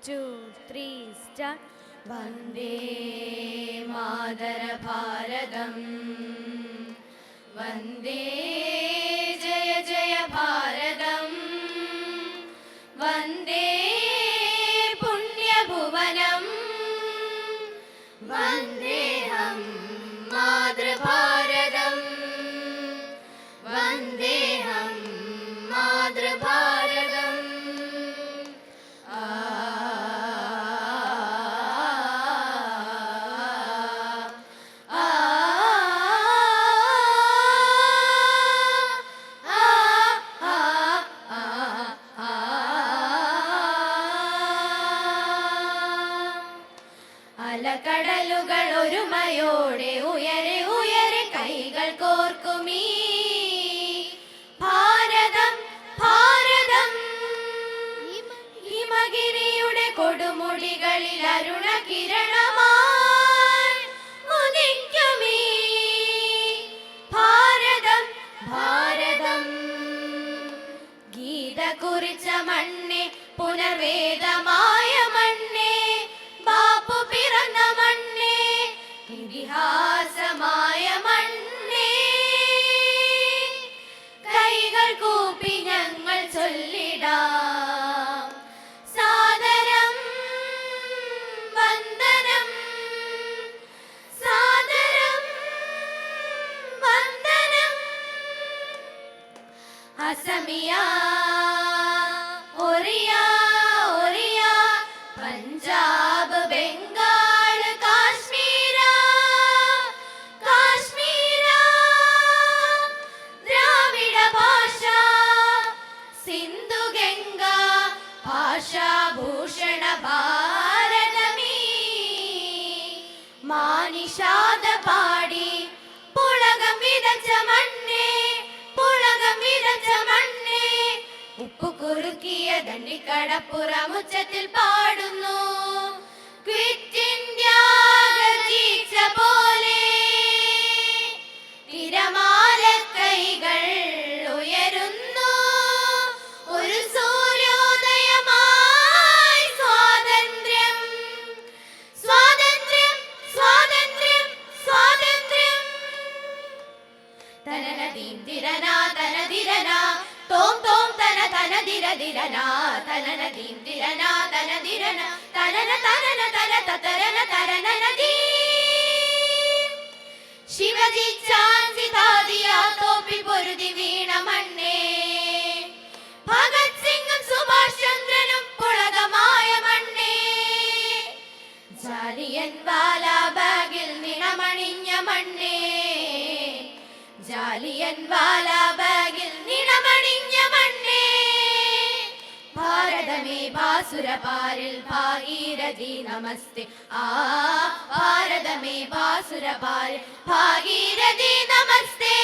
2, 3, start. വന്ദേ മാതര ഭാരതം വന്ദേ ജയ ജയ ഭാരതം വന്ദേ പുണ്യഭുവനം വന്ദേഹം മാതൃഭാരതം വന്ദേഹം മാതൃഭാരതം അലകടലുകൾ ഒരുമയോടെ ഉയരെ ഉയരെ കൈകൾ കോർക്കുമീ ഭാരതം ഭാരതം ഹിമഗിരിയുടെ കൊടുമുടികളിൽ അരുണ കിരണമായി ഉദിക്കുമീ ഭാരതം ഭാരതം ഗീത കുറിച്ച മണ്ണെ പുനർവേദമായ മണ്ണെ ബാപ്പു പിറന്ന മണ്ണേ ഇതിഹാസമായ മണ്ണേ കൈകൾ കൂപ്പി ഞങ്ങൾ ചൊല്ലിടാം സാദരം വന്ദനം സാദരം വന്ദനം അസമിയ ഒറിയ ഒറിയ പഞ്ചാബ് ബംഗാൾ കാശ്മീര കാശ്മീര ദ്രാവിഡ ഭാഷ സിന്ധു ഗംഗ ഭാഷാഭൂഷണ ഭാരതമീ മാനിഷാദ പാടി പുളകം വിതച്ച മണ്ണേ പുളകം വിതച്ച മണ്ണേ ഉപ്പു കുറുക്കിയ ദണ്ഡിക്കടപ്പുറമുച്ചത്തിൽ പാടുന്നു ക്വിറ്റ് ഇന്ത്യ ഗർജിച്ച പോലെ തിരമാല കൈകൾ ഉയരുന്നു ഒരു സൂര്യോദയമായി സ്വാതന്ത്ര്യം സ്വാതന്ത്ര്യം സ്വാതന്ത്ര്യം സ്വാതന്ത്ര്യം തനനദീം തിരനാ തനതിരനാ തോം തോം തന തന ദിര ദിരന തനനദീം ദിരന തന ദിരന തനന തനന തന തതരന തരനനദീ ശിവജി ചാൻസി താദിയ തോപ്പി പൊരുതി വീണ മണ്ണേ ഭഗത് സിംഗും സുഭാഷ് ചന്ദ്രനും പുളകമായ മണ്ണേ ജാലിയൻ വാലാബാഗിൽ നിണമണിഞ്ഞ മണ്ണേ ജാലിയൻ വാലാബാഗിൽ നിണമണിഞ്ഞ മണ്ണേ ഭാരതമേ ഭാസുരപാരിൽ ഭാഗീരഥി നമസ്തേ ആ ഭാരതമേ ഭാസുരപാരിൽ ഭാഗീരഥി നമസ്തേ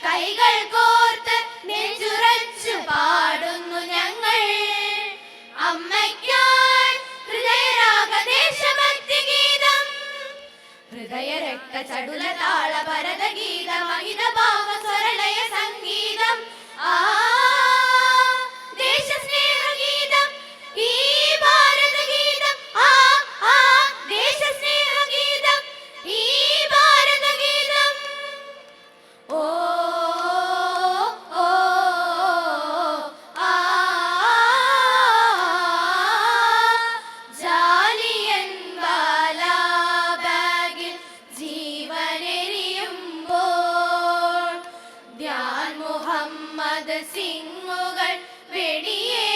കൈകൾ കോർത്ത് നെഞ്ചുറച്ചു പാടുന്നു ഞങ്ങൾ അമ്മയ്ക്കായി ഹൃദയരാഗ ദേശഭക്തി ഗീതം ഹൃദയരക്ത ചടുല താള ഭരത ഗീത മഹിത ഭാവ സ്വരലയ സംഗീതം ആ ദേശസ്നേഹ ഗീതം ഈ ഭാരത ഗീതം ആ ആ ദേശസ്നേഹ ഗീതം ഈ ഭാരത ഗീതം ഓ ഓ ആ ജാലിയൻ വാലാബാഗിൽ ജീവനെരിയുമ്പോൾ ധ്യാൻ മുഹമ്മദ് സിംഗുകൾ വെടിയേ